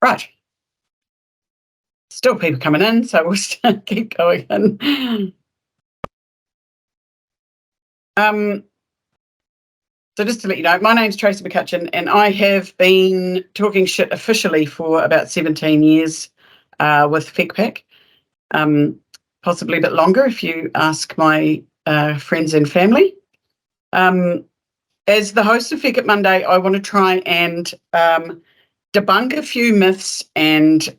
Right. Still people coming in, so we'll keep going in. So just to let you know, my name's Tracy McCutcheon, and I have been talking shit officially for about 17 years with FECPAC, possibly a bit longer if you ask my friends and family. As the host of FECPAC Monday, I want to try and debunk a few myths and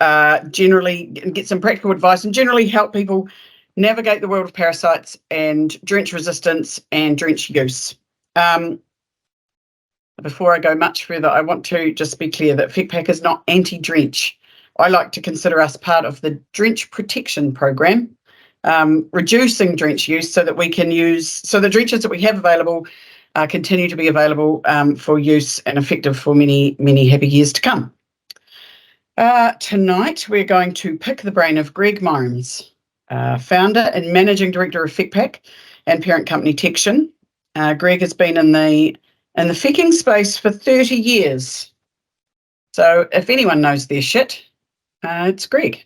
generally get some practical advice and generally help people navigate the world of parasites and drench resistance and drench use. Before I go much further, I want to just be clear that FECPAC is not anti-drench. I like to consider us part of the drench protection program, reducing drench use so that we can use, so the drenches that we have available continue to be available for use and effective for many, many happy years to come. Tonight, we're going to pick the brain of Greg Mirams, founder and managing director of FECPAC and parent company Techion. Greg has been in the ficking space for 30 years. So if anyone knows their shit, it's Greg.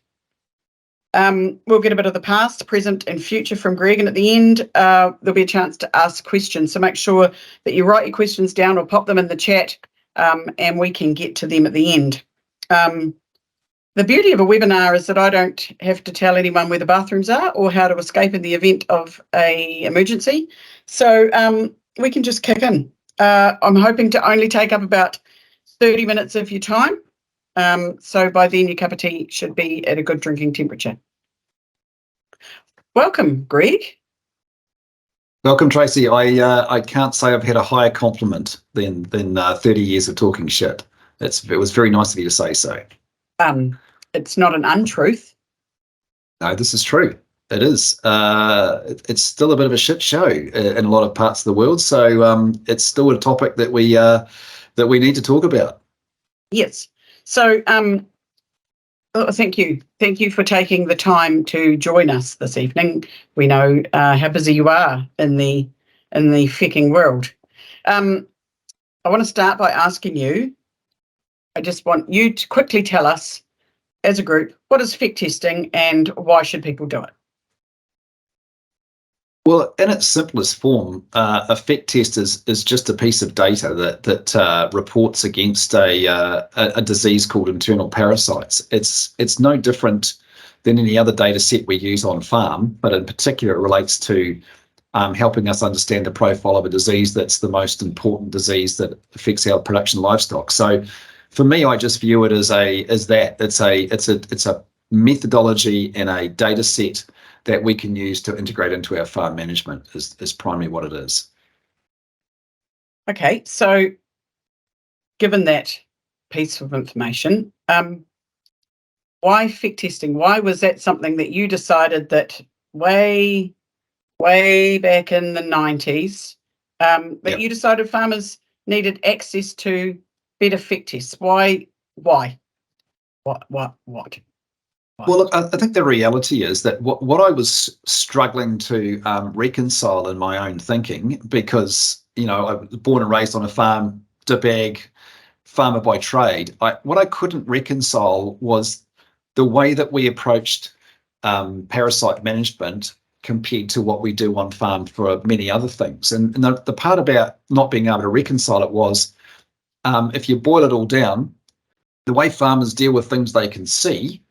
We'll get a bit of the past, present and future from Greg, and at the end there'll be a chance to ask questions. So make sure that you write your questions down or pop them in the chat and we can get to them at the end. The beauty of a webinar is that I don't have to tell anyone where the bathrooms are or how to escape in the event of an emergency. So we can just kick in. I'm hoping to only take up about 30 minutes of your time. So by then your cup of tea should be at a good drinking temperature. Welcome, Greg. Welcome, Tracy. I can't say I've had a higher compliment than 30 years of talking shit. It was very nice of you to say so. It's not an untruth. No, this is true. It is. It's still a bit of a shit show in a lot of parts of the world. So it's still a topic that we need to talk about. Yes. So thank you. Thank you for taking the time to join us this evening. We know how busy you are in the fecking world. I want to start by asking you. I just want you to quickly tell us, as a group, what is FEC testing and why should people do it? Well, in its simplest form, a FEC test is just a piece of data that reports against a disease called internal parasites. It's no different than any other data set we use on farm, but in particular it relates to helping us understand the profile of a disease that's the most important disease that affects our production livestock. So for me, I just view it as that. It's a methodology and a data set that we can use to integrate into our farm management is primarily what it is. Okay, so given that piece of information, why FEC testing? Why was that something that you decided that way back in the 90s that you decided farmers needed access to better FEC tests? Why? What? Well, look, I think the reality is that what I was struggling to reconcile in my own thinking, because, you know, I was born and raised on a farm, DBAG, farmer by trade, what I couldn't reconcile was the way that we approached parasite management compared to what we do on farm for many other things. And the part about not being able to reconcile it was, if you boil it all down, the way farmers deal with things they can see,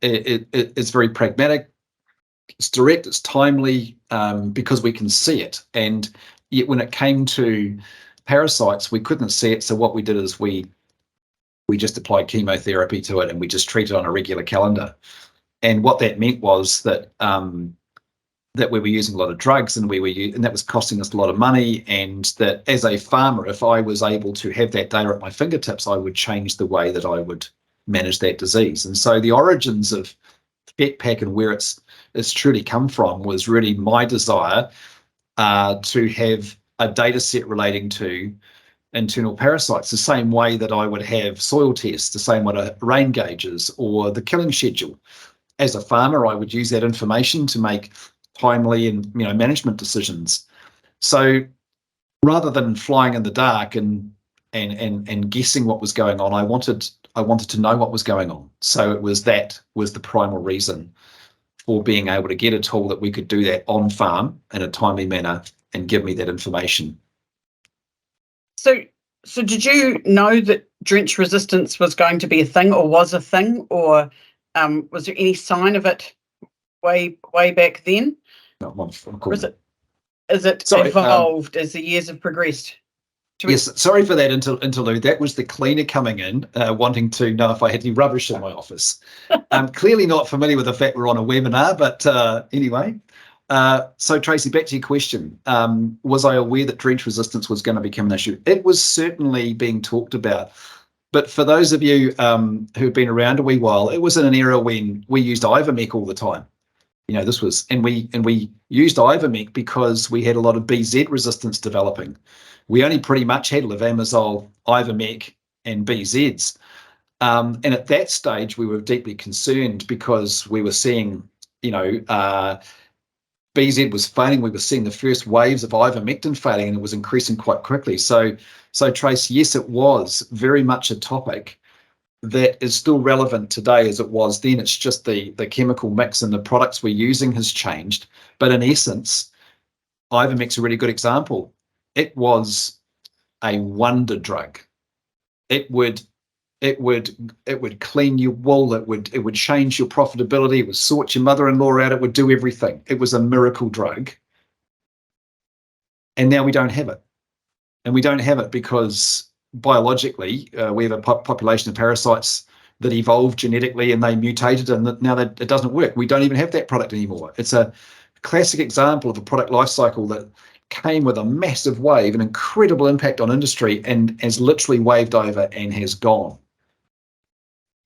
it's very pragmatic, it's direct, it's timely, because we can see it. And yet when it came to parasites, we couldn't see it. So what we did is we just applied chemotherapy to it and we just treated on a regular calendar. And what that meant was that that we were using a lot of drugs and that was costing us a lot of money. And that as a farmer, if I was able to have that data at my fingertips, I would change the way that I would manage that disease. And so the origins of FECPAC and where it's truly come from was really my desire to have a data set relating to internal parasites, the same way that I would have soil tests, the same way rain gauges or the killing schedule. As a farmer, I would use that information to make timely and management decisions. So rather than flying in the dark and and guessing what was going on. I wanted to know what was going on. So that was the primal reason for being able to get a tool that we could do that on farm in a timely manner and give me that information. So did you know that drench resistance was going to be a thing, or was a thing, or was there any sign of it way back then? No, Or is it Sorry, evolved as the years have progressed? Yes, sorry for that interlude. That was the cleaner coming in, wanting to know if I had any rubbish in my office. I'm clearly not familiar with the fact we're on a webinar, but anyway. So Tracy, back to your question. Was I aware that drench resistance was going to become an issue? It was certainly being talked about. But for those of you who've been around a wee while, it was in an era when we used Ivermec all the time. This was, and we used Ivermec because we had a lot of BZ resistance developing. We only pretty much had levamisole, Ivermec, and BZs. And at that stage, we were deeply concerned because we were seeing, BZ was failing. We were seeing the first waves of ivermectin failing, and it was increasing quite quickly. So Trace, yes, it was very much a topic that is still relevant today as it was then. It's just the chemical mix and the products we're using has changed. But in essence, Ivermec's a really good example. It was a wonder drug. It would clean your wool. It would change your profitability. It would sort your mother-in-law out. It would do everything. It was a miracle drug. And now we don't have it. And we don't have it because biologically, we have a population of parasites that evolved genetically and they mutated, and now it doesn't work. We don't even have that product anymore. It's a classic example of a product life cycle that came with a massive wave, an incredible impact on industry, and has literally waved over and has gone.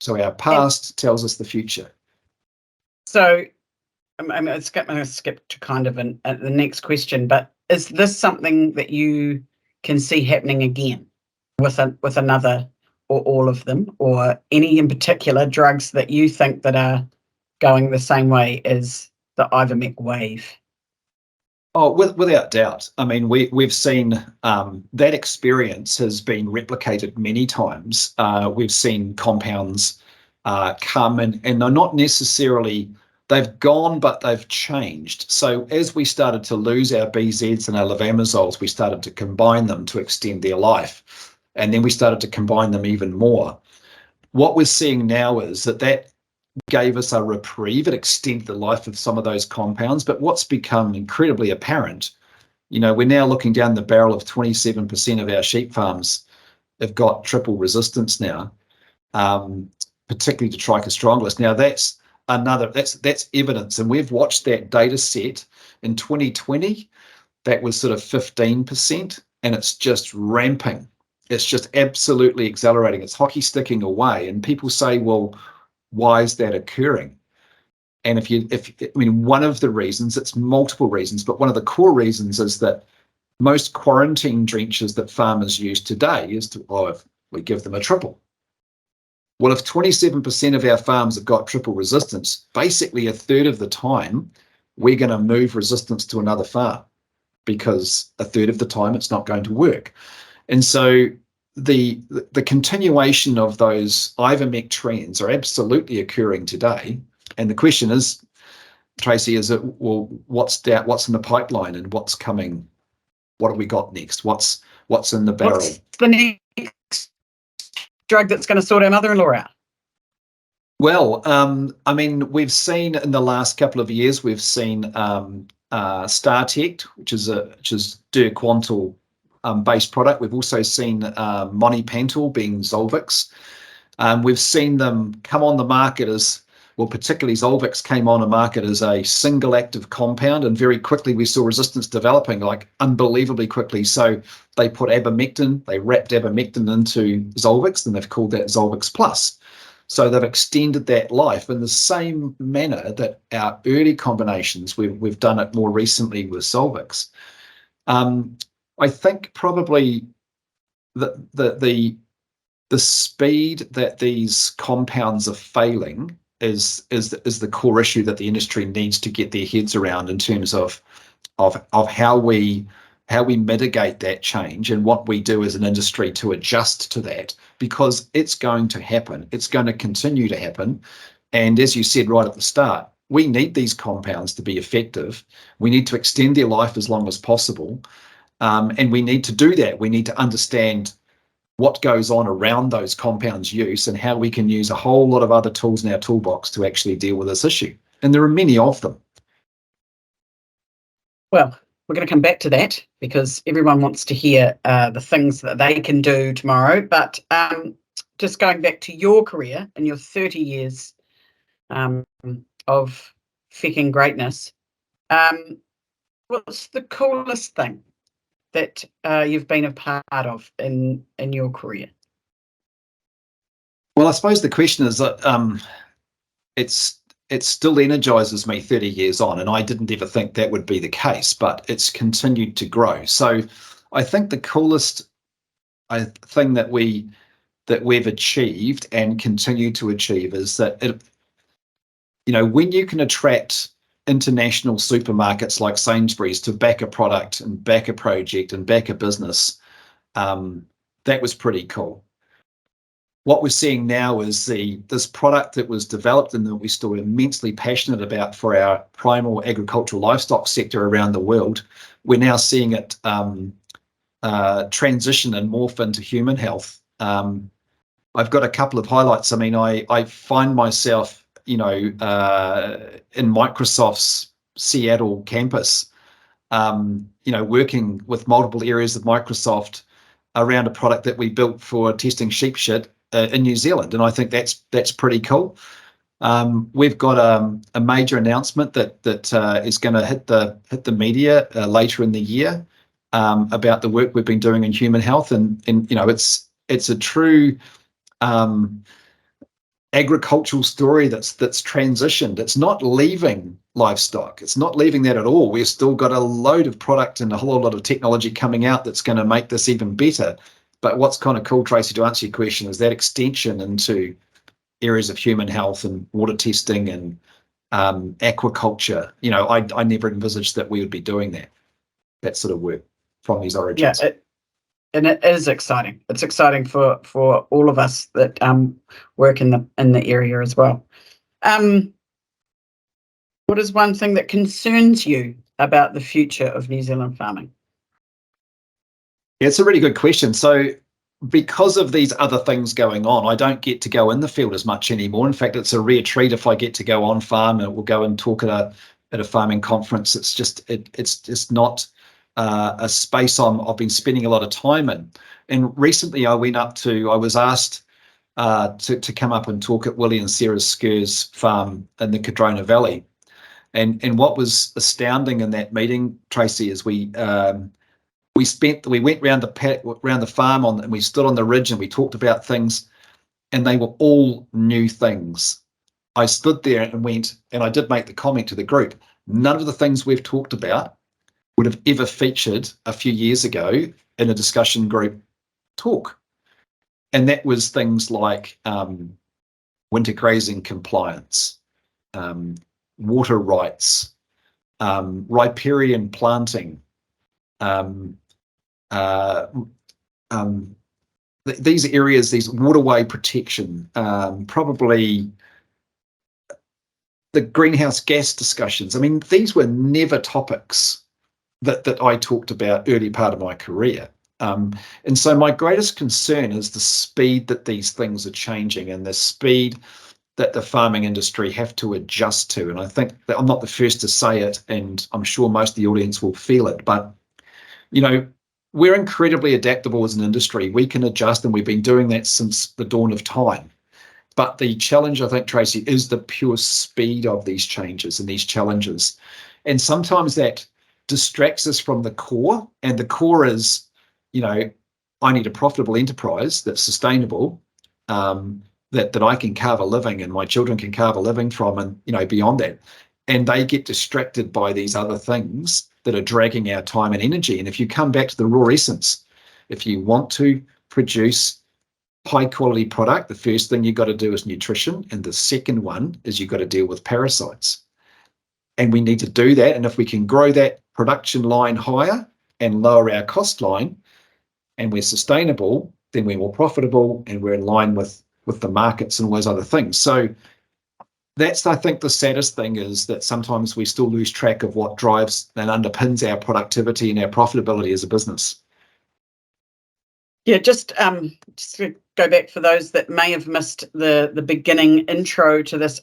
So our past tells us the future. So I'm going to skip to kind of the next question, but is this something that you can see happening again with another or all of them, or any in particular drugs that you think that are going the same way as the Ivermec wave? Oh, without doubt. I mean, we've seen that experience has been replicated many times. We've seen compounds come and they're not necessarily, they've gone, but they've changed. So as we started to lose our BZs and our levamisoles, we started to combine them to extend their life. And then we started to combine them even more. What we're seeing now is that gave us a reprieve. It extended the life of some of those compounds. But what's become incredibly apparent, we're now looking down the barrel of 27% of our sheep farms have got triple resistance now, particularly to Trichostrongylis. Now that's evidence, and we've watched that data set in 2020. That was sort of 15%, and it's just ramping. It's just absolutely accelerating. It's hockey sticking away, and people say, well, why is that occurring? And one of the reasons, it's multiple reasons, but one of the core reasons is that most quarantine drenches that farmers use today is if we give them a triple. Well, if 27% of our farms have got triple resistance, basically a third of the time, we're going to move resistance to another farm because a third of the time it's not going to work. And so the continuation of those Ivermec trends are absolutely occurring today. And the question is, Tracy, what's in the pipeline and what's coming? What have we got next? What's in the barrel? What's the next drug that's going to sort our mother-in-law out? Well, we've seen in the last couple of years, we've seen StarTech, which is Derquantal based product. We've also seen Monipantal being Zolvix. We've seen them come on the market particularly Zolvix came on the market as a single active compound, and very quickly we saw resistance developing, like unbelievably quickly. So they put abamectin, they wrapped abamectin into Zolvix, and they've called that Zolvix Plus. So they've extended that life in the same manner that our early combinations, we've done it more recently with Zolvix. I think probably the speed that these compounds are failing is the core issue that the industry needs to get their heads around in terms of how we how we mitigate that change and what we do as an industry to adjust to that, because it's going to happen. It's going to continue to happen. And as you said right at the start, we need these compounds to be effective. We need to extend their life as long as possible. And we need to do that. We need to understand what goes on around those compounds' use and how we can use a whole lot of other tools in our toolbox to actually deal with this issue. And there are many of them. Well, we're going to come back to that because everyone wants to hear the things that they can do tomorrow. But just going back to your career and your 30 years of ficking greatness, what's the coolest thing that you've been a part of in your career? Well, I suppose the question is that it still energizes me 30 years on, and I didn't ever think that would be the case, but it's continued to grow. So I think the coolest thing that we've achieved and continue to achieve is that when you can attract international supermarkets like Sainsbury's to back a product and back a project and back a business, that was pretty cool. What we're seeing now is this product that was developed and that we're still immensely passionate about for our primal agricultural livestock sector around the world. We're now seeing it transition and morph into human health. I've got a couple of highlights. I mean, I find myself, in Microsoft's Seattle campus, working with multiple areas of Microsoft around a product that we built for testing sheep shit in New Zealand, and I think that's pretty cool. We've got a major announcement that is going to hit the media later in the year about the work we've been doing in human health, and it's a true agricultural story that's transitioned. It's not leaving livestock. It's not leaving that at all. We've still got a load of product and a whole lot of technology coming out that's going to make this even better. But what's kind of cool, Tracy, to answer your question, is that extension into areas of human health and water testing and aquaculture. I never envisaged that we would be doing that sort of work from these origins. Yeah, and it is exciting. It's exciting for all of us that work in the area as well. What is one thing that concerns you about the future of New Zealand farming? Yeah, it's a really good question. So because of these other things going on, I don't get to go in the field as much anymore. In fact, it's a rare treat if I get to go on farm and we'll go and talk at a farming conference. It's just not a space I've been spending a lot of time in. And recently I was asked to come up and talk at Willie and Sarah Sker's farm in the Cardrona Valley. And what was astounding in that meeting, Tracy, is we went round the farm and we stood on the ridge and we talked about things, and they were all new things. I stood there and went, and I did make the comment to the group, none of the things we've talked about would have ever featured a few years ago in a discussion group talk. And that was things like winter grazing compliance, water rights, riparian planting, these areas, these waterway protection, probably the greenhouse gas discussions. I mean, these were never topics that I talked about early part of my career. And so my greatest concern is the speed that these things are changing and the speed that the farming industry have to adjust to. And I think that I'm not the first to say it, and I'm sure most of the audience will feel it, but we're incredibly adaptable as an industry. We can adjust, and we've been doing that since the dawn of time. But the challenge, I think, Tracy, is the pure speed of these changes and these challenges. And sometimes that distracts us from the core, and the core is, I need a profitable enterprise that's sustainable, that I can carve a living and my children can carve a living from, and beyond that. And they get distracted by these other things that are dragging our time and energy. And if you come back to the raw essence, if you want to produce high quality product, the first thing you've got to do is nutrition, and the second one is you've got to deal with parasites. And we need to do that. And if we can grow that production line higher and lower our cost line, and we're sustainable, then we're more profitable and we're in line with the markets and all those other things. So that's, I think, the saddest thing is that sometimes we still lose track of what drives and underpins our productivity and our profitability as a business. Yeah, just to go back for those that may have missed the beginning intro to this.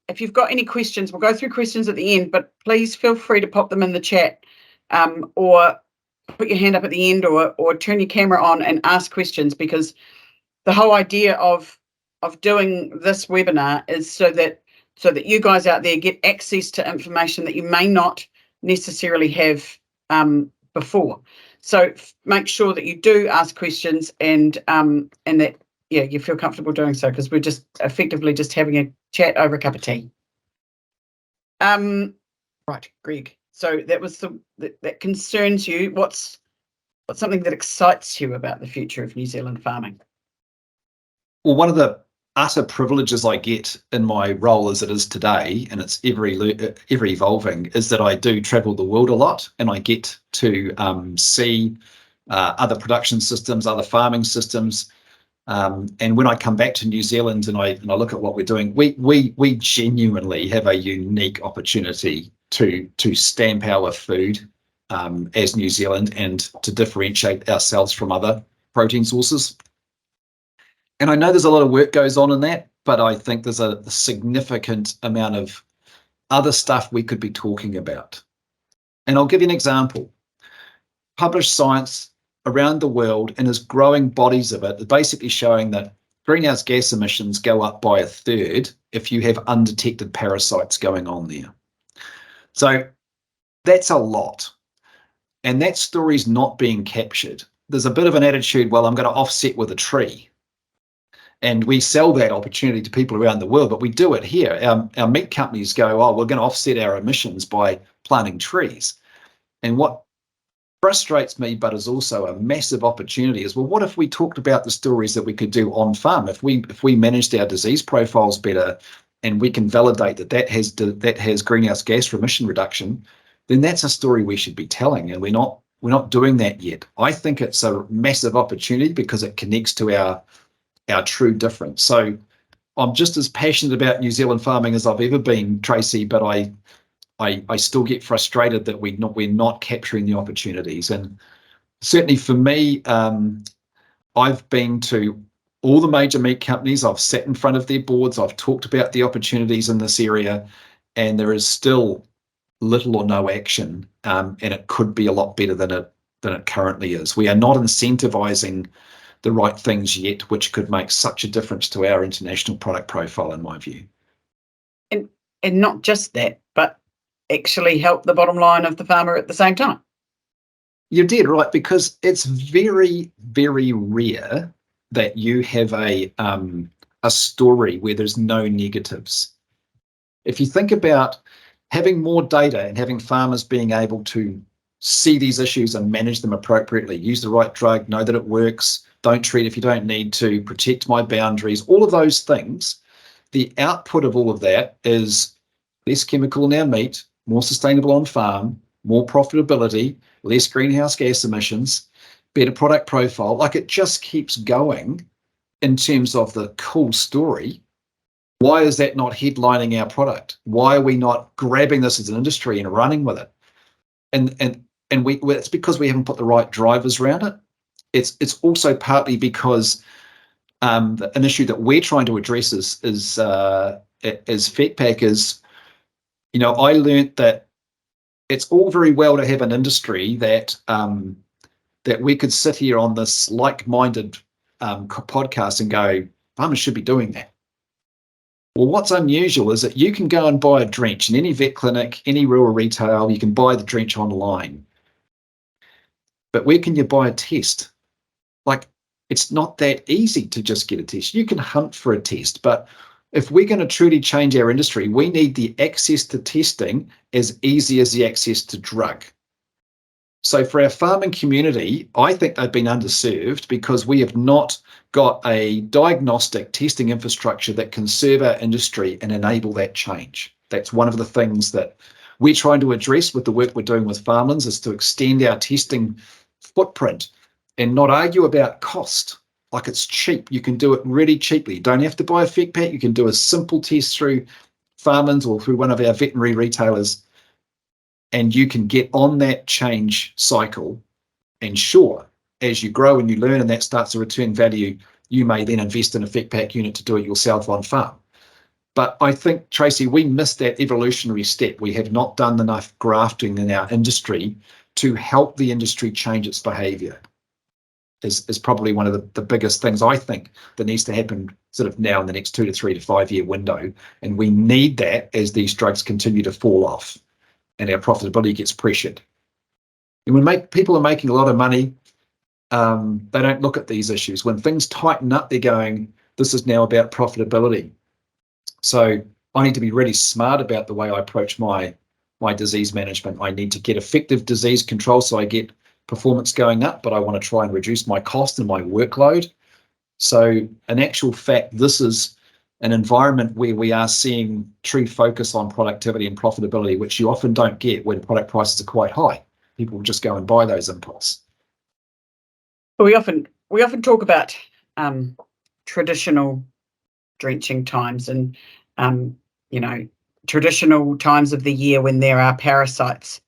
If you've got any questions, we'll go through questions at the end, but please feel free to pop them in the chat, or put your hand up at the end, or turn your camera on and ask questions, because the whole idea of doing this webinar is so that you guys out there get access to information that you may not necessarily have before. So make sure that you do ask questions, and that you feel comfortable doing so, because we're just effectively just having a chat over a cup of tea. Right, Greg. So that was that concerns you. What's something that excites you about the future of New Zealand farming? Well, one of the utter privileges I get in my role as it is today, and it's ever evolving, is that I do travel the world a lot, and I get to see other production systems, other farming systems. And when I come back to New Zealand and I look at what we're doing, we genuinely have a unique opportunity to stamp our food as New Zealand and to differentiate ourselves from other protein sources. And I know there's a lot of work goes on in that, but I think there's a significant amount of other stuff we could be talking about. And I'll give you an example. Published science around the world, and there's growing bodies of it, basically showing that greenhouse gas emissions go up by 1/3 if you have undetected parasites going on there. So that's a lot. And that story's not being captured. There's a bit of an attitude, well, I'm going to offset with a tree. And we sell that opportunity to people around the world, but we do it here. Our meat companies go, oh, we're going to offset our emissions by planting trees. And what frustrates me, but is also a massive opportunity, is, well, what if we talked about the stories that we could do on farm? If we managed our disease profiles better, and we can validate that has greenhouse gas emission reduction, then that's a story we should be telling, and we're not doing that yet. I think it's a massive opportunity because it connects to our true difference. So I'm just as passionate about New Zealand farming as I've ever been, Tracy, but I still get frustrated that we're not capturing the opportunities. And certainly for me, I've been to all the major meat companies. I've sat in front of their boards. I've talked about the opportunities in this area, and there is still little or no action, and it could be a lot better than it currently is. We are not incentivizing the right things yet, which could make such a difference to our international product profile, in my view. And not just that, but actually help the bottom line of the farmer at the same time. You're dead right, because it's very, very rare that you have a story where there's no negatives. If you think about having more data and having farmers being able to see these issues and manage them appropriately, use the right drug, know that it works, don't treat if you don't need to, protect my boundaries, all of those things, the output of all of that is less chemical in our meat, more sustainable on farm, more profitability, less greenhouse gas emissions, better product profile. Like, it just keeps going in terms of the cool story. Why is that not headlining our product? Why are we not grabbing this as an industry and running with it? And it's because we haven't put the right drivers around it. It's also partly because an issue that we're trying to address as FECPAC is, I learned that it's all very well to have an industry that we could sit here on this like-minded podcast and go, farmers should be doing that. Well, what's unusual is that you can go and buy a drench in any vet clinic, any rural retail. You can buy the drench online. But where can you buy a test? Like, it's not that easy to just get a test. You can hunt for a test, but if we're going to truly change our industry, we need the access to testing as easy as the access to drug. So for our farming community, I think they've been underserved because we have not got a diagnostic testing infrastructure that can serve our industry and enable that change. That's one of the things that we're trying to address with the work we're doing with farmlands is to extend our testing footprint and not argue about cost. Like, it's cheap. You can do it really cheaply. You don't have to buy a FEC pack. You can do a simple test through farmlands or through one of our veterinary retailers, and you can get on that change cycle. And sure, as you grow and you learn and that starts to return value, you may then invest in a FEC pack unit to do it yourself on farm. But I think, Tracy, we missed that evolutionary step. We have not done enough grafting in our industry to help the industry change its behaviour. Is probably one of the biggest things I think that needs to happen sort of now in the next 2 to 3 to 5 year window. And we need that as these drugs continue to fall off and our profitability gets pressured. And when people are making a lot of money, they don't look at these issues. When things tighten up, they're going, this is now about profitability. So I need to be really smart about the way I approach my disease management. I need to get effective disease control so I get performance going up, but I want to try and reduce my cost and my workload. So in actual fact, this is an environment where we are seeing true focus on productivity and profitability, which you often don't get when product prices are quite high. People will just go and buy those impulse. We often talk about traditional drenching times and traditional times of the year when there are parasites.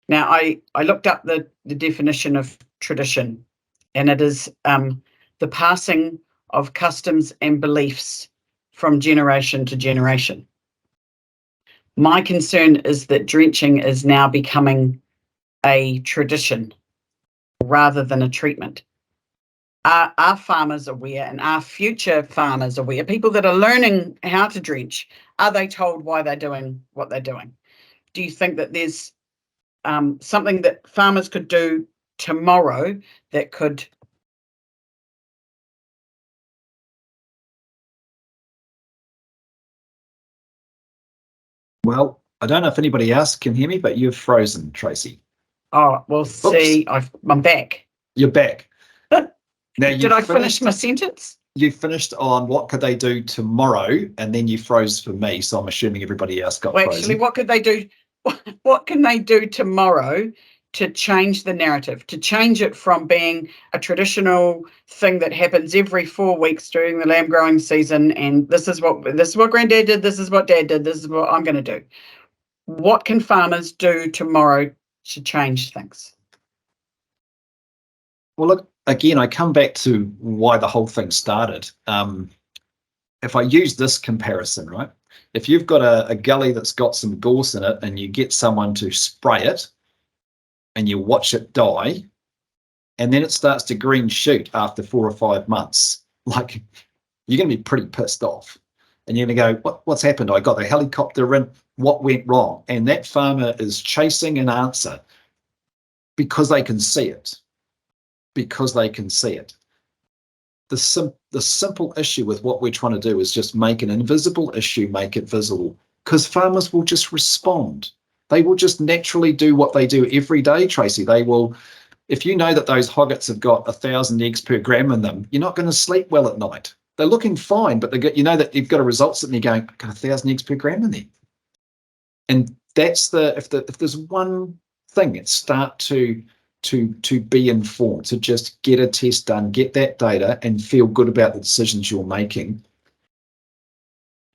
Now, I looked up the definition of tradition, and it is the passing of customs and beliefs from generation to generation. My concern is that drenching is now becoming a tradition rather than a treatment. Are farmers aware, and are future farmers aware, people that are learning how to drench, are they told why they're doing what they're doing? Do you think that there's something that farmers could do tomorrow that could Well, I don't know if anybody else can hear me, but you've frozen, Tracy. Oh, well, see, I'm back. You're back. Now, did I finish my sentence? You finished on what could they do tomorrow, and then you froze for me, so I'm assuming everybody else got frozen. Actually, what could they do? What can they do tomorrow to change the narrative, to change it from being a traditional thing that happens every 4 weeks during the lamb growing season, and this is what Granddad did, this is what Dad did, this is what I'm going to do. What can farmers do tomorrow to change things? Well, look, again, I come back to why the whole thing started. If I use this comparison, right? If you've got a gully that's got some gorse in it and you get someone to spray it and you watch it die, and then it starts to green shoot after 4 or 5 months, like, you're going to be pretty pissed off. And you're going to go, what's happened? I got the helicopter in. What went wrong? And that farmer is chasing an answer because they can see it. Because they can see it. The simple issue with what we're trying to do is just make an invisible issue, make it visible, because farmers will just respond. They will just naturally do what they do every day, Tracy. They will, if you know that those hoggets have got 1,000 eggs per gram in them, you're not going to sleep well at night. They're looking fine, but you know that you've got a results and you're going, I've got 1,000 eggs per gram in there. And that's if there's one thing, it's start to be informed, to just get a test done, get that data, and feel good about the decisions you're making.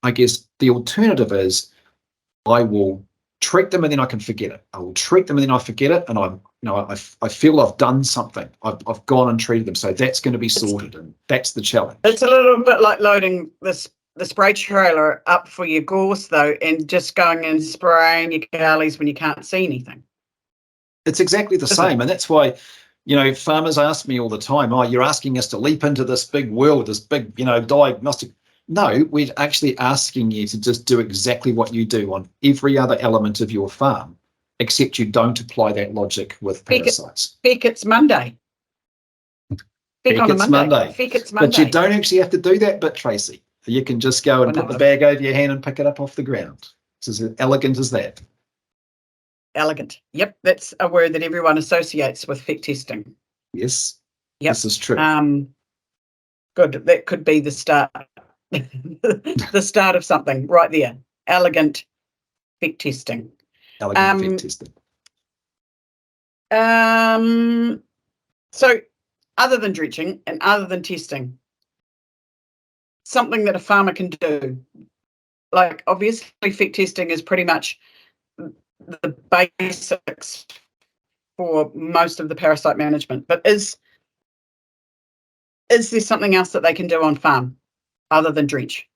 I guess the alternative is I will treat them and then I can forget it. I will treat them and then I forget it, and I feel I've done something. I've gone and treated them, so that's going to be sorted, and that's the challenge. It's a little bit like loading the spray trailer up for your gorse, though, and just going and spraying your galleys when you can't see anything. It's exactly the same. And that's why, farmers ask me all the time, you're asking us to leap into this big world, this big, diagnostic. No, we're actually asking you to just do exactly what you do on every other element of your farm, except you don't apply that logic with parasites. Feck it's Monday. Feck on a Monday. Feck it's Monday. But you don't actually have to do that bit, Tracy. You can just go and put the bag over your hand and pick it up off the ground. It's as elegant as that. Elegant. Yep, that's a word that everyone associates with feck testing. Yes. Yep. This is true. Good. That could be the start. The start of something right there. Elegant feck testing. elegant effect testing. So other than drenching and other than testing, something that a farmer can do, like obviously effect testing is pretty much the basics for most of the parasite management, but is there something else that they can do on farm other than drench?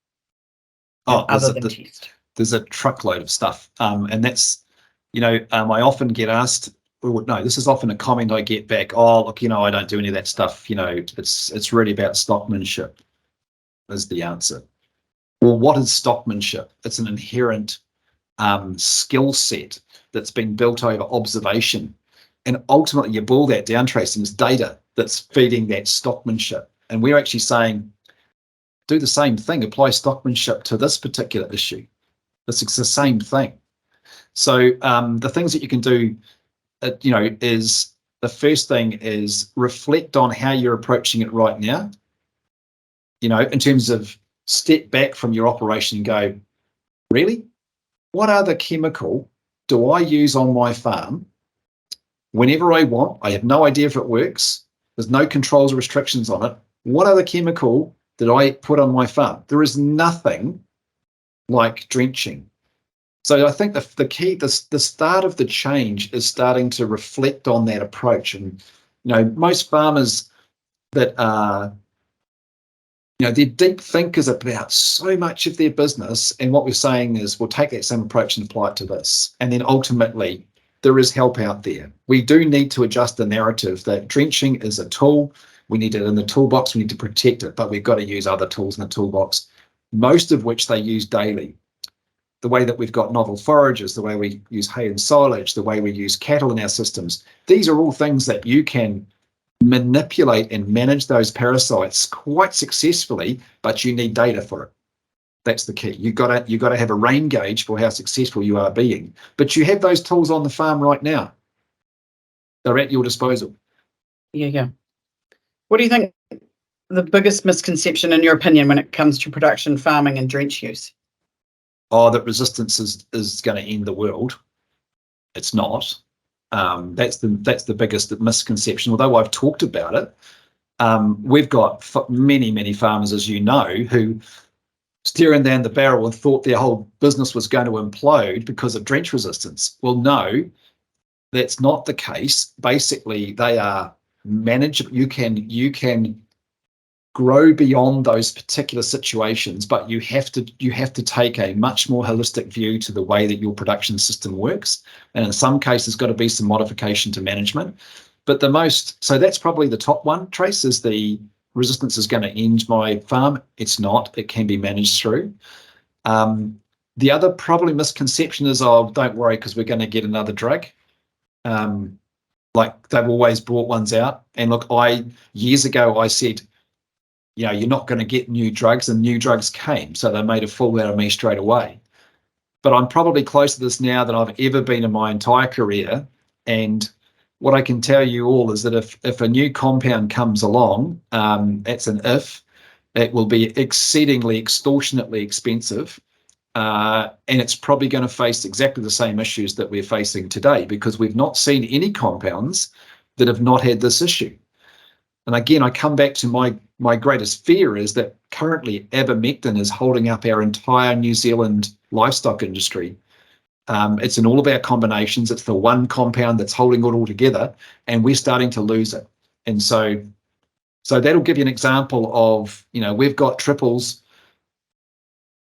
Other than test? There's a truckload of stuff, and that's, I often get asked, no, this is often a comment I get back. Oh, look, I don't do any of that stuff. It's really about stockmanship, is the answer. Well, what is stockmanship? It's an inherent skill set that's been built over observation. And ultimately, you boil that down, Tracy, it's data that's feeding that stockmanship. And we're actually saying, do the same thing, apply stockmanship to this particular issue. It's the same thing. So the things that you can do, is the first thing is reflect on how you're approaching it right now. In terms of step back from your operation and go, really? What other chemical do I use on my farm whenever I want? I have no idea if it works. There's no controls or restrictions on it. What other chemical did I put on my farm? There is nothing like drenching. So I think the key, the start of the change is starting to reflect on that approach. And, most farmers that are, they're deep thinkers about so much of their business. And what we're saying is we'll take that same approach and apply it to this. And then ultimately, there is help out there. We do need to adjust the narrative that drenching is a tool. We need it in the toolbox. We need to protect it, but we've got to use other tools in the toolbox, most of which they use daily. The way that we've got novel forages, the way we use hay and silage, the way we use cattle in our systems. These are all things that you can manipulate and manage those parasites quite successfully, but you need data for it. That's the key. You've got to have a rain gauge for how successful you are being. But you have those tools on the farm right now. They're at your disposal. Yeah. What do you think the biggest misconception, in your opinion, when it comes to production, farming, and drench use? Oh, that resistance is going to end the world. It's not. That's the biggest misconception. Although I've talked about it, we've got many farmers, as you know, who staring down the barrel and thought their whole business was going to implode because of drench resistance. Well, no, that's not the case. Basically, they are manageable. You can grow beyond those particular situations, but you have to take a much more holistic view to the way that your production system works. And in some cases, got to be some modification to management. But so that's probably the top one, Trace, is the resistance is going to end my farm. It's not. It can be managed through. The other probably misconception is, oh, don't worry, because we're going to get another drug. Like they've always brought ones out. And look, years ago, I said, you're not going to get new drugs, and new drugs came. So they made a fool out of me straight away. But I'm probably closer to this now than I've ever been in my entire career. And what I can tell you all is that if a new compound comes along, that's an if, it will be exceedingly extortionately expensive. And it's probably going to face exactly the same issues that we're facing today, because we've not seen any compounds that have not had this issue. And again, I come back to my greatest fear is that currently ivermectin is holding up our entire New Zealand livestock industry. It's in all of our combinations. It's the one compound that's holding it all together, and we're starting to lose it. And so that'll give you an example of, we've got triples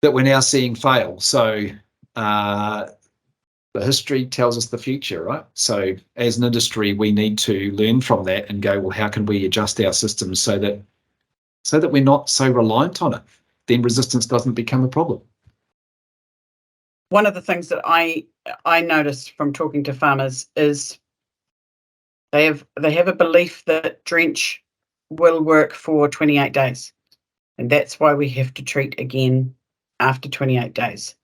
that we're now seeing fail. So the history tells us the future, right? So as an industry, we need to learn from that and go, well, how can we adjust our systems so that we're not so reliant on it? Then resistance doesn't become a problem. One of the things that I noticed from talking to farmers is they have a belief that drench will work for 28 days. And that's why we have to treat again after 28 days.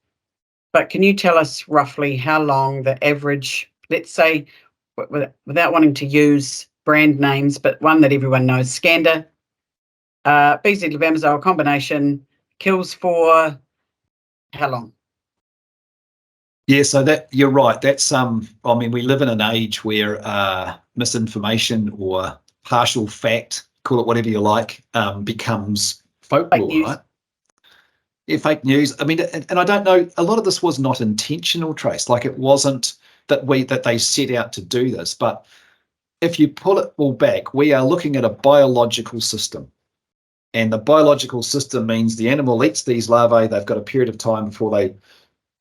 But can you tell us roughly how long the average, let's say, without wanting to use brand names, but one that everyone knows, Scanda, BZ levamisole combination kills for how long? Yeah, so that you're right. That's I mean, we live in an age where misinformation or partial fact, call it whatever you like, becomes Fake folklore, news. right? Yeah, fake news. I mean, and I don't know, a lot of this was not intentional, Trace. Like, it wasn't that they set out to do this, but if you pull it all back, we are looking at a biological system. And the biological system means the animal eats these larvae, they've got a period of time before they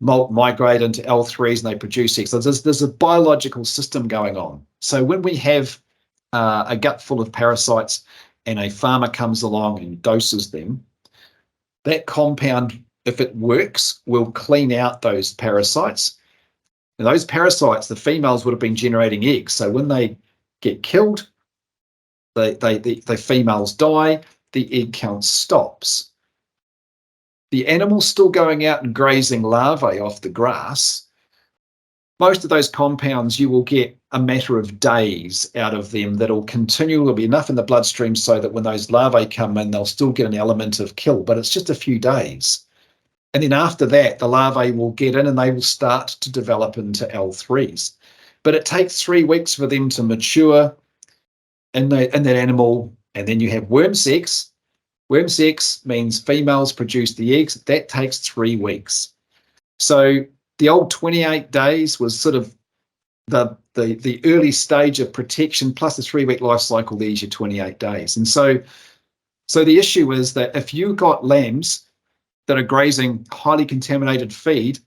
migrate into L3s and they produce eggs. So there's a biological system going on. So when we have a gut full of parasites and a farmer comes along and doses them, that compound, if it works, will clean out those parasites. And those parasites, the females would have been generating eggs. So when they get killed, the females die, the egg count stops. The animal's still going out and grazing larvae off the grass. Most of those compounds, you will get a matter of days out of them that'll continually be enough in the bloodstream so that when those larvae come in, they'll still get an element of kill, but it's just a few days. And then after that, the larvae will get in and they will start to develop into L3s. But it takes 3 weeks for them to mature in that animal. And then you have worm sex. Worm sex means females produce the eggs. That takes 3 weeks. So the old 28 days was sort of the early stage of protection, plus the 3-week life cycle leaves you 28 days. And so the issue is that if you've got lambs that are grazing highly contaminated feed,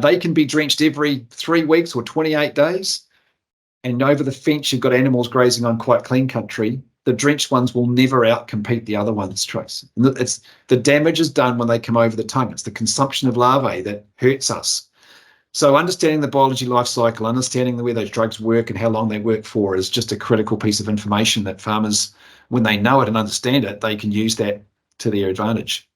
they can be drenched every 3 weeks or 28 days. And over the fence, you've got animals grazing on quite clean country. The drenched ones will never outcompete the other ones, Trace. It's the damage is done when they come over the tongue. It's the consumption of larvae that hurts us. So understanding the biology life cycle, understanding the way those drugs work and how long they work for is just a critical piece of information that farmers, when they know it and understand it, they can use that to their advantage.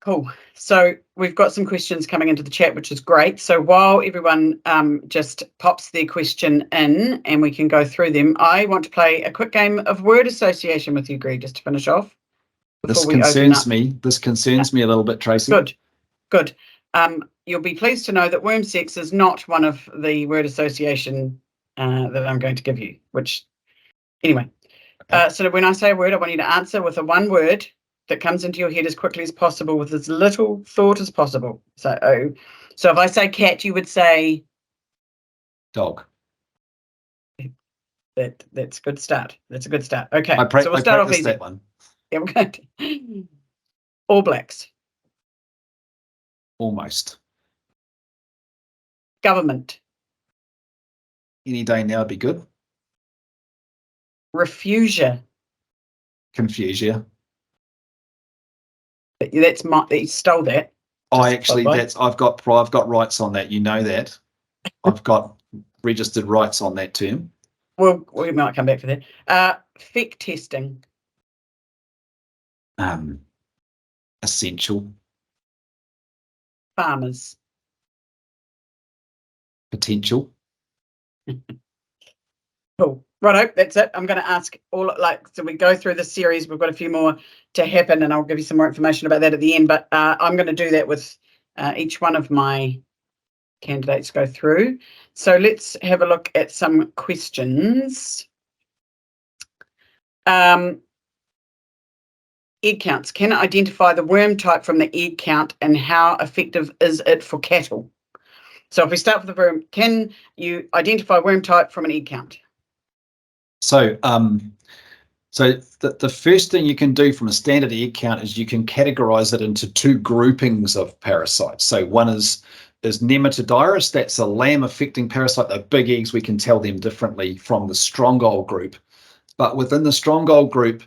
Cool. So we've got some questions coming into the chat, which is great. So while everyone just pops their question in and we can go through them, I want to play a quick game of word association with you, Greg, just to finish off. This concerns me. This concerns me a little bit, Tracy. Good. You'll be pleased to know that worm sex is not one of the word association that I'm going to give you, which, anyway. Okay. So when I say a word, I want you to answer with a one word that comes into your head as quickly as possible with as little thought as possible. So if I say cat, you would say dog. That's a good start. That's a good start. Okay, so we'll start off easy. That one. Yeah, we're going to. All Blacks. Almost. Government. Any day now would be good. Refugia. Confusia. That's you stole that. I've got rights on that. You know that. I've got registered rights on that term. Well, we might come back to that. Feck testing. Essential. Farmers. Potential. Cool. Righto, that's it. I'm going to ask so we go through this series. We've got a few more to happen and I'll give you some more information about that at the end, but I'm going to do that with each one of my candidates go through. So let's have a look at some questions. Egg counts. Can it identify the worm type from the egg count and how effective is it for cattle? So if we start with the worm, can you identify worm type from an egg count? So the first thing you can do from a standard egg count is you can categorize it into 2 groupings of parasites. So one is Nematodiris. That's a lamb affecting parasite. They're big eggs. We can tell them differently from the strongole group. But within the strongole group,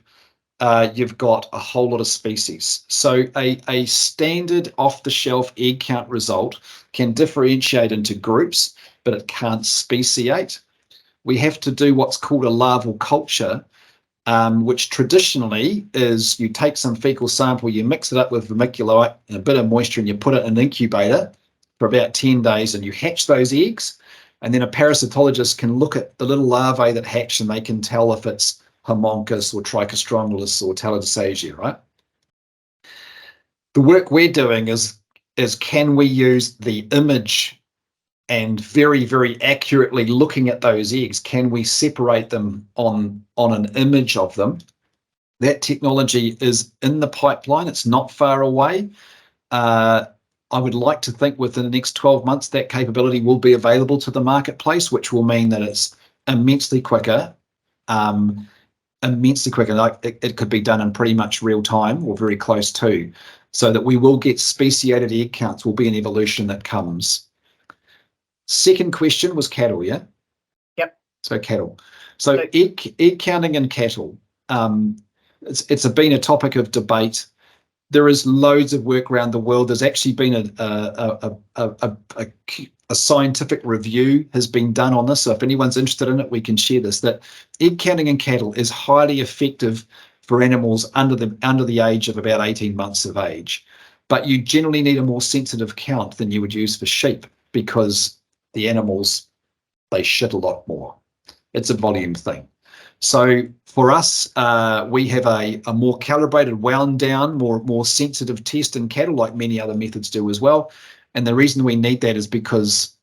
you've got a whole lot of species. So a standard off-the-shelf egg count result can differentiate into groups, but it can't speciate. We have to do what's called a larval culture, which traditionally is you take some fecal sample, you mix it up with vermiculite and a bit of moisture, and you put it in an incubator for about 10 days, and you hatch those eggs. And then a parasitologist can look at the little larvae that hatch, and they can tell if it's Homunculus or Trichostrongylus or Teledysagea, right? The work we're doing is is can we use the image and very, very accurately looking at those eggs, can we separate them on an image of them? That technology is in the pipeline. It's not far away. I would like to think within the next 12 months that capability will be available to the marketplace, which will mean that it's immensely quicker. Like it could be done in pretty much real time or very close to, so that we will get speciated egg counts will be an evolution that comes. Second question was cattle, yeah? Yep. So cattle. So egg counting in cattle. It's been a topic of debate. There is loads of work around the world. There's actually been a scientific review has been done on this. So if anyone's interested in it, we can share this. That egg counting in cattle is highly effective for animals under the age of about 18 months of age. But you generally need a more sensitive count than you would use for sheep, because the animals, they shit a lot more. It's a volume thing. So for us, we have a more calibrated, wound down, more sensitive test in cattle, like many other methods do as well. And the reason we need that is because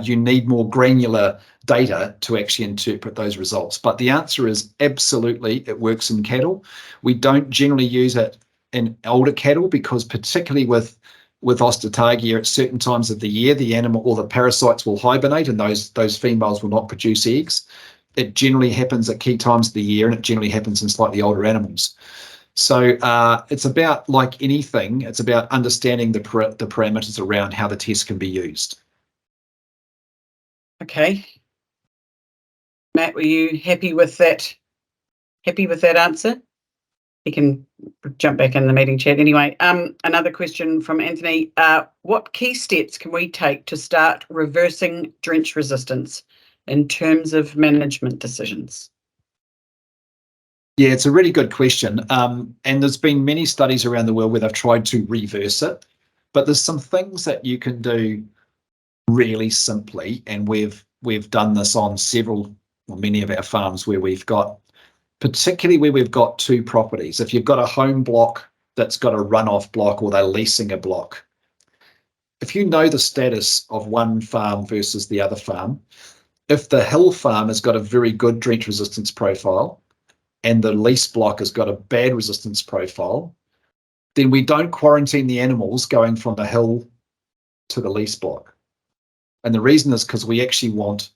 you need more granular data to actually interpret those results. But the answer is absolutely, it works in cattle. We don't generally use it in older cattle because, particularly with ostatagia, at certain times of the year, the animal or the parasites will hibernate, and those females will not produce eggs. It generally happens at key times of the year, and it generally happens in slightly older animals. So it's about, like anything, it's about understanding the parameters around how the test can be used. Okay. Matt, were you happy with that? Happy with that answer? You can jump back in the meeting chat. Anyway, another question from Anthony. What key steps can we take to start reversing drench resistance in terms of management decisions? Yeah, it's a really good question. And there's been many studies around the world where they've tried to reverse it, but there's some things that you can do really simply, and we've done this on many of our farms where we've got, particularly where we've got two properties. If you've got a home block that's got a runoff block, or they're leasing a block, if you know the status of one farm versus the other farm, if the hill farm has got a very good drench resistance profile and the lease block has got a bad resistance profile, then we don't quarantine the animals going from the hill to the lease block. And the reason is because we actually want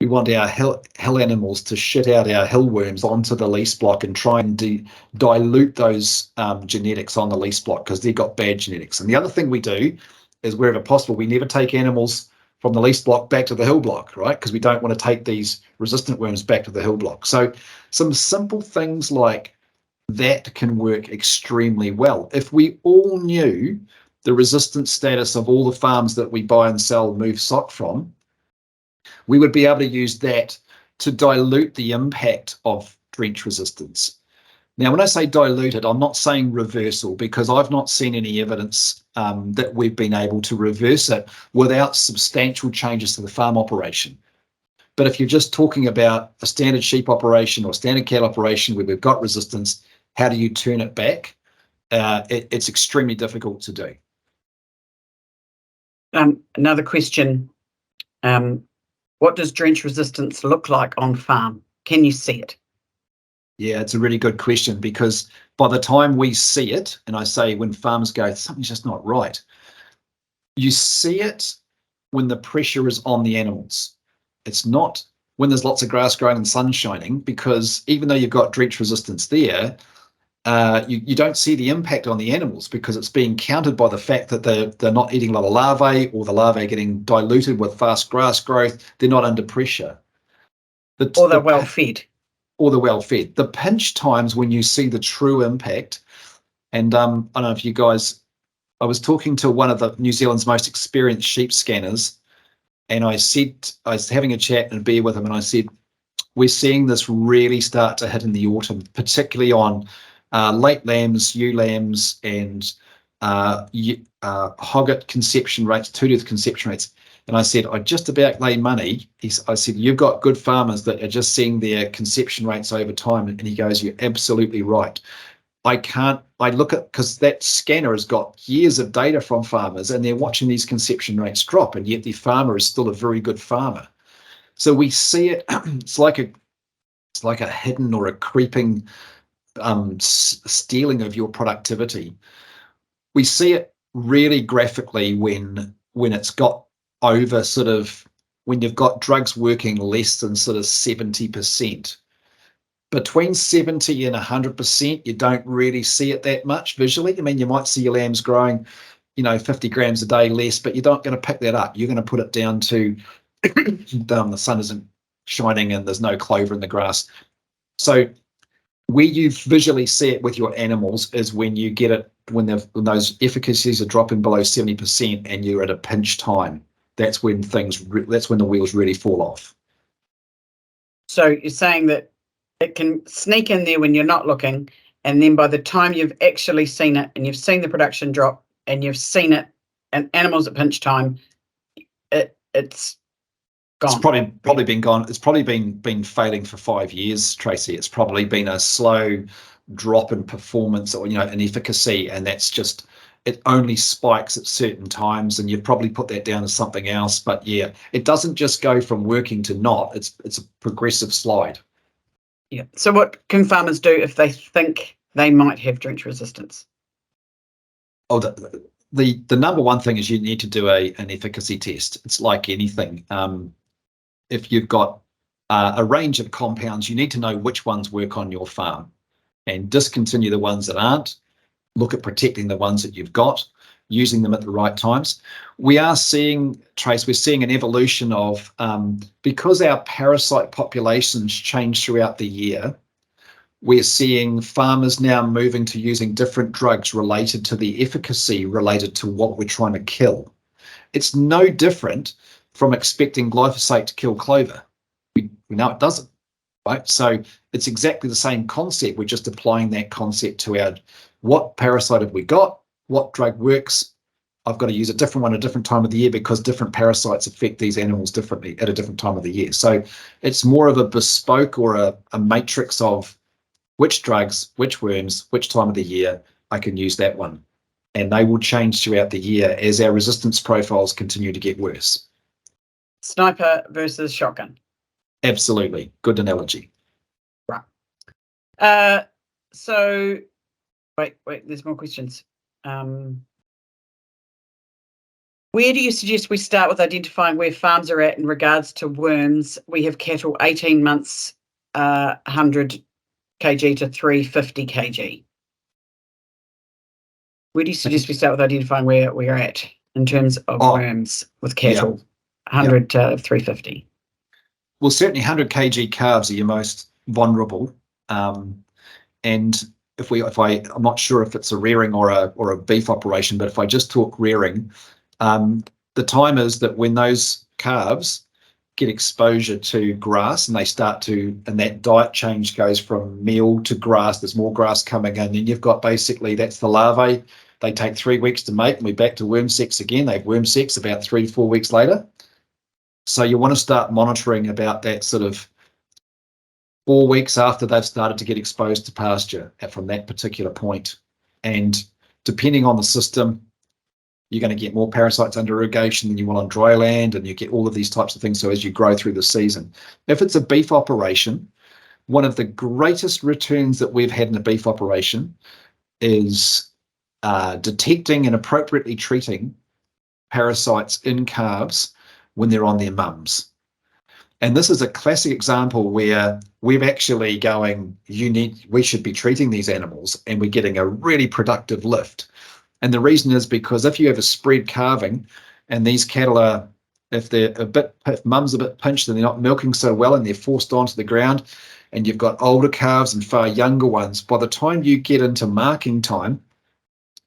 our hill animals to shit out our hill worms onto the lease block and try and dilute those genetics on the lease block, because they've got bad genetics. And the other thing we do is, wherever possible, we never take animals from the lease block back to the hill block, right? Because we don't want to take these resistant worms back to the hill block. So some simple things like that can work extremely well. If we all knew the resistance status of all the farms that we buy and sell move stock from, we would be able to use that to dilute the impact of drench resistance. Now, when I say diluted, I'm not saying reversal, because I've not seen any evidence that we've been able to reverse it without substantial changes to the farm operation. But if you're just talking about a standard sheep operation or standard cattle operation where we've got resistance, how do you turn it back? It's extremely difficult to do. Another question. What does drench resistance look like on farm? Can you see it? Yeah, it's a really good question, because by the time we see it, and I say when farmers go, something's just not right, you see it when the pressure is on the animals. It's not when there's lots of grass growing and sun shining, because even though you've got drench resistance there, you don't see the impact on the animals, because it's being countered by the fact that they're not eating a lot of larvae, or the larvae are getting diluted with fast grass growth. They're not under pressure. Or they're well fed. Or they're well fed. The pinch times when you see the true impact, and I don't know if you guys, I was talking to one of the New Zealand's most experienced sheep scanners, and I was having a chat and a beer with him, and I said, we're seeing this really start to hit in the autumn, particularly on late lambs, ewe lambs, and hogget conception rates, two-tooth conception rates. And I said, I just about lay money. I said, you've got good farmers that are just seeing their conception rates over time. And he goes, you're absolutely right. I look at, because that scanner has got years of data from farmers and they're watching these conception rates drop, and yet the farmer is still a very good farmer. So we see it, it's like a hidden or a creeping stealing of your productivity. We see it really graphically when it's got over sort of, when you've got drugs working less than sort of 70%. Between 70 and 100%, you don't really see it that much visually. I mean, you might see your lambs growing, 50 grams a day less, but you're not going to pick that up. You're going to put it down to the sun isn't shining and there's no clover in the grass. So where you visually see it with your animals is when you get it, when those efficacies are dropping below 70% and you're at a pinch time. That's when that's when the wheels really fall off. So you're saying that it can sneak in there when you're not looking, and then by the time you've actually seen it and you've seen the production drop and you've seen it and animals at pinch time, it's gone. It's probably been gone. It's probably been failing for 5 years, Tracy. It's probably been a slow drop in performance or in efficacy, and that's just, it only spikes at certain times, and you'd probably put that down as something else. But yeah, it doesn't just go from working to not. It's a progressive slide. Yeah. So what can farmers do if they think they might have drench resistance? Oh, the number one thing is you need to do an efficacy test. It's like anything. If you've got a range of compounds, you need to know which ones work on your farm and discontinue the ones that aren't. Look at protecting the ones that you've got, using them at the right times. We are seeing, Trace, we're seeing an evolution of, because our parasite populations change throughout the year, we're seeing farmers now moving to using different drugs related to the efficacy related to what we're trying to kill. It's no different from expecting glyphosate to kill clover. We know it doesn't, right? So it's exactly the same concept. We're just applying that concept to what parasite have we got, what drug works. I've got to use a different one at a different time of the year because different parasites affect these animals differently at a different time of the year. So it's more of a bespoke or a matrix of which drugs, which worms, which time of the year I can use that one. And they will change throughout the year as our resistance profiles continue to get worse. Sniper versus shotgun. Absolutely. Good analogy. Right. So wait, there's more questions. Where do you suggest we start with identifying where farms are at in regards to worms? We have cattle 18 months, 100 kg to 350 kg. Where do you suggest we start with identifying where we're at in terms of worms with cattle, 100 to 350? Well, certainly 100 kg calves are your most vulnerable. And I'm not sure if it's a rearing or a beef operation, but if I just talk rearing, the time is that when those calves get exposure to grass and and that diet change goes from meal to grass, there's more grass coming in, and you've got basically, that's the larvae. They take 3 weeks to mate, and we're back to worm sex again. They have worm sex about 3 to 4 weeks later. So you want to start monitoring about that sort of 4 weeks after they've started to get exposed to pasture from that particular point. And depending on the system, you're going to get more parasites under irrigation than you will on dry land, and you get all of these types of things. So as you grow through the season, if it's a beef operation, one of the greatest returns that we've had in a beef operation is detecting and appropriately treating parasites in calves when they're on their mums. And this is a classic example where we're actually going, we should be treating these animals, and we're getting a really productive lift. And the reason is because if you have a spread calving and these cattle are, if mum's a bit pinched and they're not milking so well and they're forced onto the ground, and you've got older calves and far younger ones, by the time you get into marking time,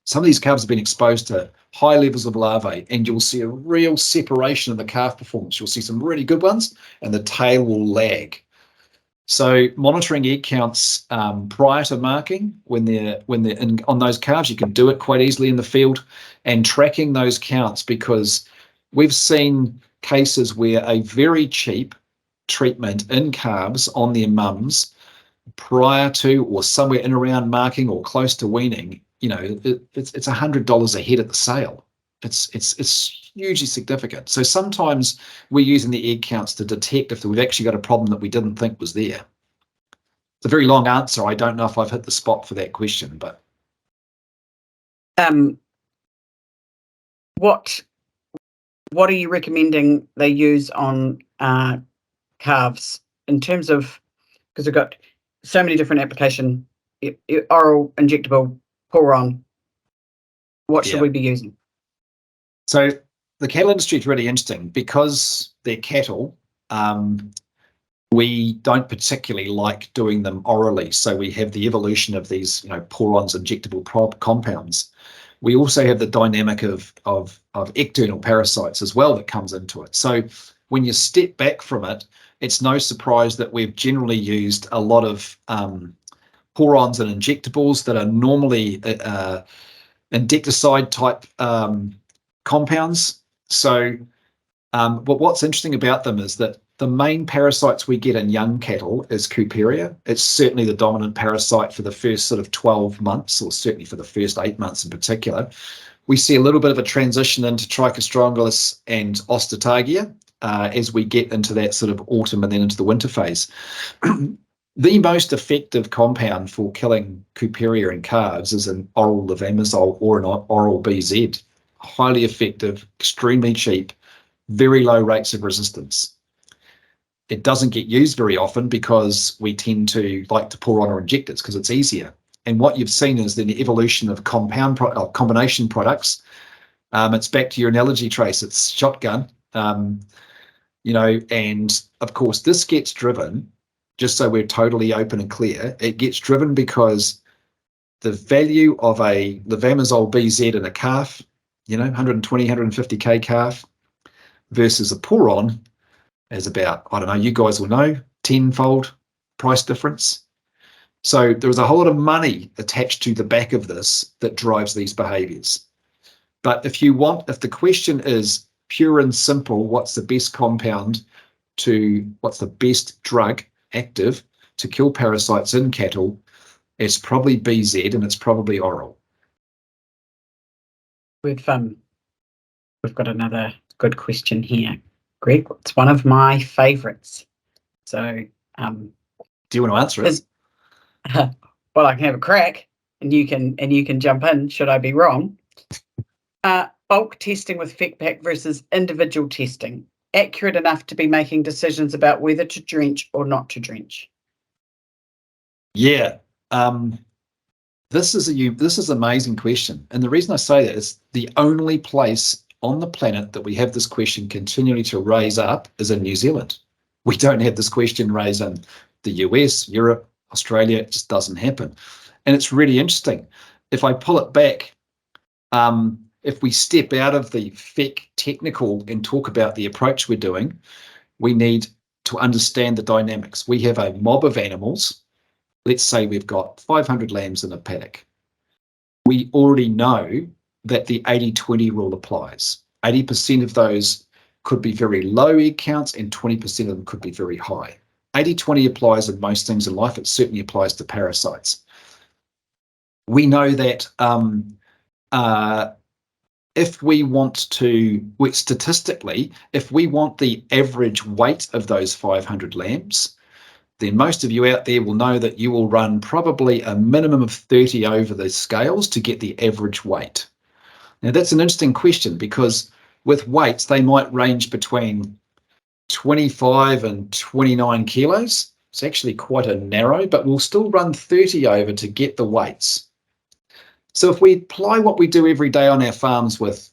some of these calves have been exposed to high levels of larvae, and you'll see a real separation of the calf performance. You'll see some really good ones, and the tail will lag. So monitoring egg counts prior to marking, when they're on those calves, you can do it quite easily in the field, and tracking those counts, because we've seen cases where a very cheap treatment in calves on their mums prior to or somewhere in around marking or close to weaning, it's $100 a head at the sale. It's hugely significant. So sometimes we're using the egg counts to detect if we've actually got a problem that we didn't think was there. It's a very long answer. I don't know if I've hit the spot for that question, but what are you recommending they use on calves in terms of, because we've got so many different application, oral, injectable, pour on. What should we be using? So the cattle industry is really interesting because they're cattle. We don't particularly like doing them orally. So we have the evolution of these, pour-ons, injectable compounds. We also have the dynamic of external parasites as well that comes into it. So when you step back from it, it's no surprise that we've generally used a lot of pour-ons and injectables that are normally insecticide type compounds. So but what's interesting about them is that the main parasites we get in young cattle is Couperia. It's certainly the dominant parasite for the first sort of 12 months, or certainly for the first 8 months in particular. We see a little bit of a transition into Trichostrongylus and Ostatagia as we get into that sort of autumn and then into the winter phase. The most effective compound for killing Couperia in calves is an oral levamisole or an oral BZ. Highly effective, extremely cheap, very low rates of resistance. It doesn't get used very often because we tend to like to pour on or inject it because it's easier. And what you've seen is the evolution of combination products. It's back to your analogy, Trace. It's shotgun, and of course this gets driven, just so we're totally open and clear, it gets driven because the value of a levamisole BZ in a calf, 120, 150K calf versus a pour-on is about, I don't know, you guys will know, 10-fold price difference. So there is a whole lot of money attached to the back of this that drives these behaviors. But if the question is pure and simple, what's the best what's the best drug active to kill parasites in cattle, it's probably BZ and it's probably oral. We've got another good question here, Greg. It's one of my favourites. So, do you want to answer it? Well, I can have a crack, and you can jump in. Should I be wrong? Bulk testing with FECPAC versus individual testing, accurate enough to be making decisions about whether to drench or not to drench? Yeah. This is an amazing question. And the reason I say that is the only place on the planet that we have this question continually to raise up is in New Zealand. We don't have this question raised in the US, Europe, Australia. It just doesn't happen. And it's really interesting. If I pull it back, if we step out of the FEC technical and talk about the approach we're doing, we need to understand the dynamics. We have a mob of animals. Let's say we've got 500 lambs in a paddock. We already know that the 80-20 rule applies. 80% of those could be very low egg counts and 20% of them could be very high. 80-20 applies in most things in life. It certainly applies to parasites. We know that if we want to, statistically, if we want the average weight of those 500 lambs, then most of you out there will know that you will run probably a minimum of 30 over the scales to get the average weight. Now, that's an interesting question because with weights, they might range between 25 and 29 kilos. It's actually quite a narrow, but we'll still run 30 over to get the weights. So if we apply what we do every day on our farms with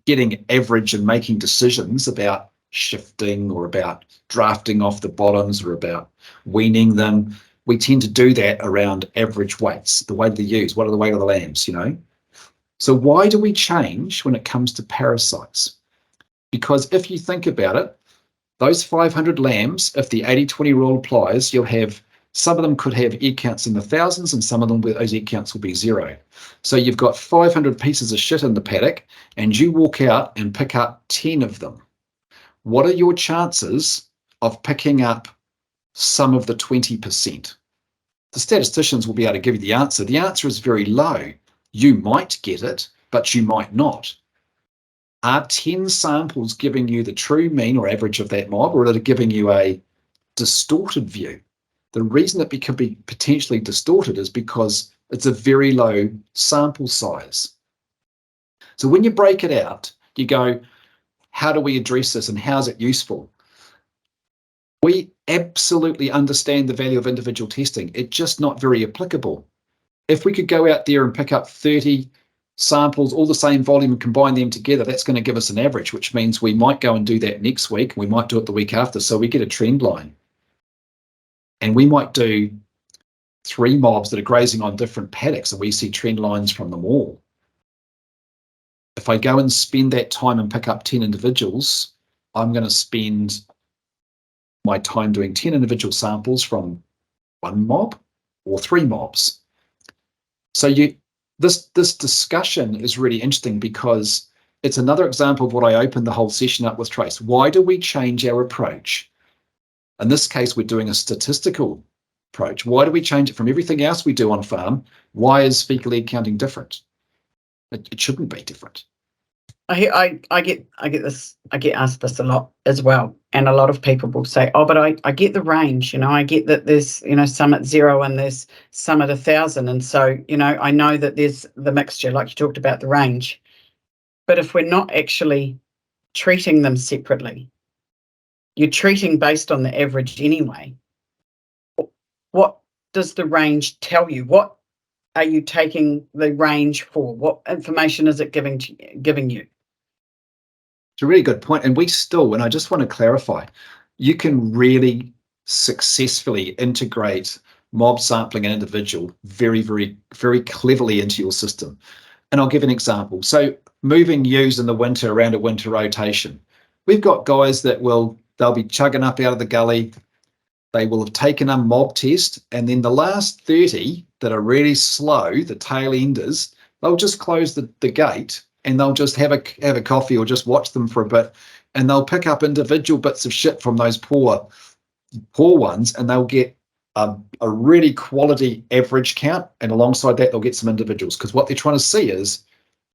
getting average and making decisions about shifting or about drafting off the bottoms or about weaning them, we tend to do that around average weights, the weight of the ewes, what are the weight of the lambs, So why do we change when it comes to parasites? Because if you think about it, those 500 lambs, if the 80-20 rule applies, you'll have, some of them could have egg counts in the thousands and some of them, those egg counts will be zero. So you've got 500 pieces of shit in the paddock and you walk out and pick up 10 of them. What are your chances of picking up some of the 20%? The statisticians will be able to give you the answer. The answer is very low. You might get it, but you might not. Are 10 samples giving you the true mean or average of that mob, or are they giving you a distorted view? The reason it could be potentially distorted is because it's a very low sample size. So when you break it out, you go, how do we address this and how is it useful? We absolutely understand the value of individual testing. It's just not very applicable. If we could go out there and pick up 30 samples, all the same volume, and combine them together, that's going to give us an average, which means we might go and do that next week. We might do it the week after. So we get a trend line. And we might do 3 mobs that are grazing on different paddocks, and we see trend lines from them all. If I go and spend that time and pick up 10 individuals, I'm going to spend my time doing 10 individual samples from 1 mob or 3 mobs. So this discussion is really interesting because it's another example of what I opened the whole session up with, Trace. Why do we change our approach? In this case, we're doing a statistical approach. Why do we change it from everything else we do on farm? Why is fecal egg counting different? It shouldn't be different. I get this. I get asked this a lot as well, and a lot of people will say, "Oh, but I get the range. I get that there's some at 0 and there's some at 1,000, and so I know that there's the mixture, like you talked about the range. But if we're not actually treating them separately, you're treating based on the average anyway. What does the range tell you? What are you taking the range for? What information is it giving you? It's a really good point. And and I just want to clarify, you can really successfully integrate mob sampling and individual very, very, very cleverly into your system. And I'll give an example. So moving ewes in the winter around a winter rotation. We've got guys that they'll be chugging up out of the gully. They will have taken a mob test, and then the last 30 that are really slow, the tail enders, they'll just close the gate and they'll just have a coffee or just watch them for a bit, and they'll pick up individual bits of shit from those poor ones, and they'll get a really quality average count, and alongside that they'll get some individuals, because what they're trying to see is,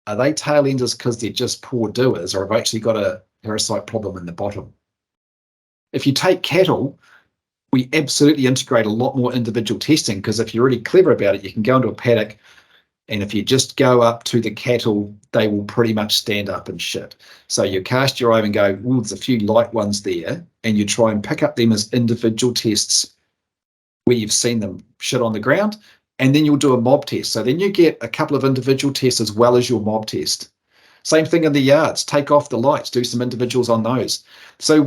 are they tail enders because they're just poor doers, or have actually got a parasite problem in the bottom? If you take cattle, we absolutely integrate a lot more individual testing, because if you're really clever about it, you can go into a paddock, and if you just go up to the cattle, they will pretty much stand up and shit. So you cast your eye and go, well, there's a few light ones there, and you try and pick up them as individual tests where you've seen them shit on the ground, and then you'll do a mob test. So then you get a couple of individual tests as well as your mob test. Same thing in the yards. Take off the lights, do some individuals on those. So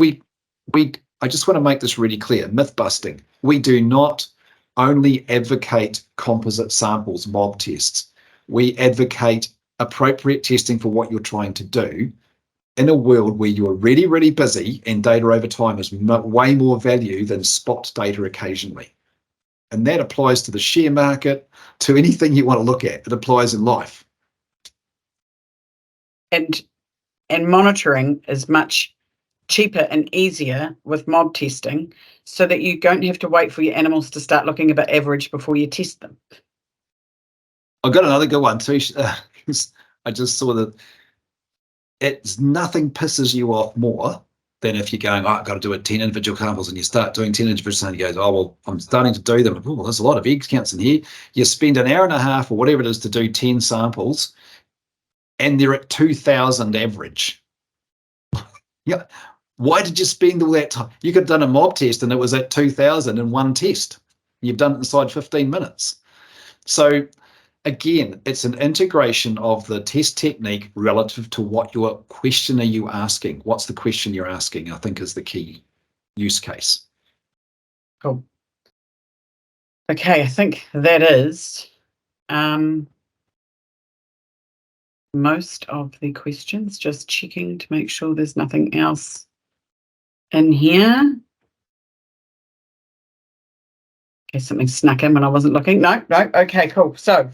I just want to make this really clear, myth busting. We do not only advocate composite samples, mob tests. We advocate appropriate testing for what you're trying to do in a world where you're really, really busy, and data over time is way more value than spot data occasionally. And that applies to the share market, to anything you want to look at. It applies in life. And monitoring is much cheaper and easier with mob testing, so that you don't have to wait for your animals to start looking a bit average before you test them. I've got another good one too. I just saw that nothing pisses you off more than if you're going, I've got to do it 10 individual samples, and you start doing 10 individual samples, and you go, oh, well, I'm starting to do them. Oh, there's a lot of egg counts in here. You spend an hour and a half or whatever it is to do 10 samples, and they're at 2,000 average. Yeah. Why did you spend all that time? You could have done a mob test and it was at 2,000 in one test. You've done it inside 15 minutes. So again, it's an integration of the test technique relative to what your question are you asking. What's the question you're asking, I think, is the key use case. Cool. Okay, I think that is most of the questions. Just checking to make sure there's nothing else in here. Okay, something snuck in when I wasn't looking. No. Okay, cool. So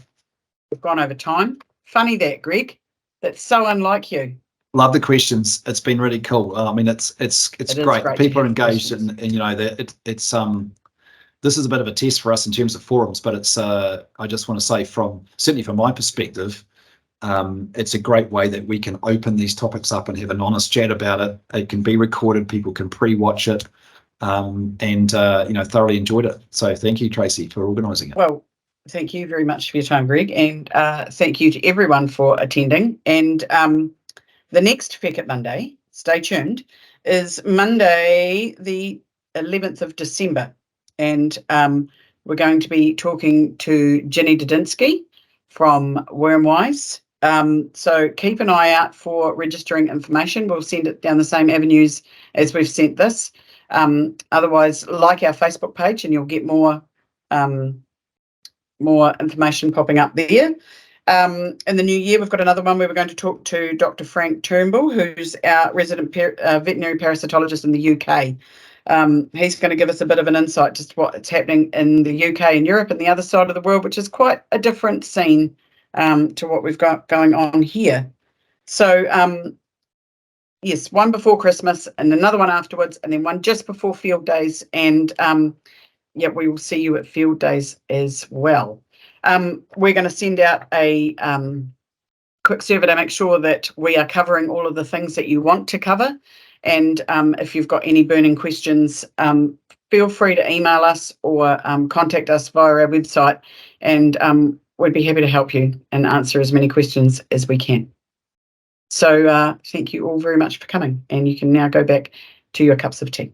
we've gone over time. Funny that, Greg. That's so unlike you. Love the questions. It's been really cool. I mean, it's great. great to People are have engaged, questions. and you know, it's this is a bit of a test for us in terms of forums, but it's I just want to say, certainly from my perspective, it's a great way that we can open these topics up and have an honest chat about it. It can be recorded. People can pre-watch it, and you know, thoroughly enjoyed it. So thank you, Tracy, for organising it. Well, thank you very much for your time, Greg, and thank you to everyone for attending. And the next Feck Monday, stay tuned, is Monday the 11th of December. And we're going to be talking to Jenny Dudinsky from Wormwise. So keep an eye out for registering information. We'll send it down the same avenues as we've sent this. Otherwise, like our Facebook page and you'll get more information popping up there. In the new year, we've got another one where we're going to talk to Dr. Frank Turnbull, who's our resident veterinary parasitologist in the UK. He's going to give us a bit of an insight just to what's happening in the UK and Europe and the other side of the world, which is quite a different scene to what we've got going on here. So, yes, one before Christmas and another one afterwards, and then one just before field days. And yeah, we will see you at field days as well. We're going to send out a quick survey to make sure that we are covering all of the things that you want to cover. And if you've got any burning questions, feel free to email us or contact us via our website, and we'd be happy to help you and answer as many questions as we can. So thank you all very much for coming, and you can now go back to your cups of tea.